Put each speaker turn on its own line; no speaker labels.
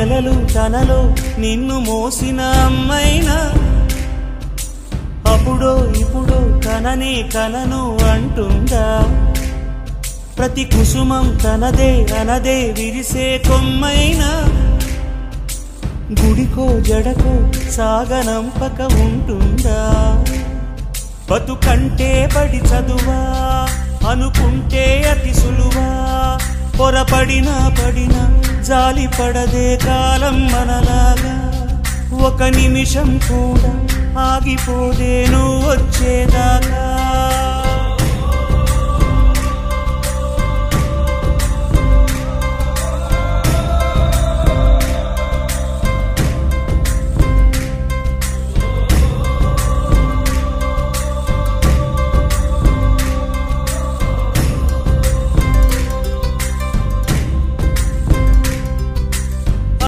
నెలలు తనలో నిన్ను మోసిన అమ్మైనా అప్పుడో ఇప్పుడో కననే కనను అంటుందా ప్రతి కుసుమం తనదే అనదే విరిసే కొమ్మైనా గుడికో జడకో సాగనంపక ఉంటుందా బతుకంటే పడి చదువా అనుకుంటే అతి సులువా పొరపడినా పడినా జాలి పడదే కాలం మనలాగా ఒక నిమిషం కూడా ఆగిపోదే నువ్వు వచ్చేదాకా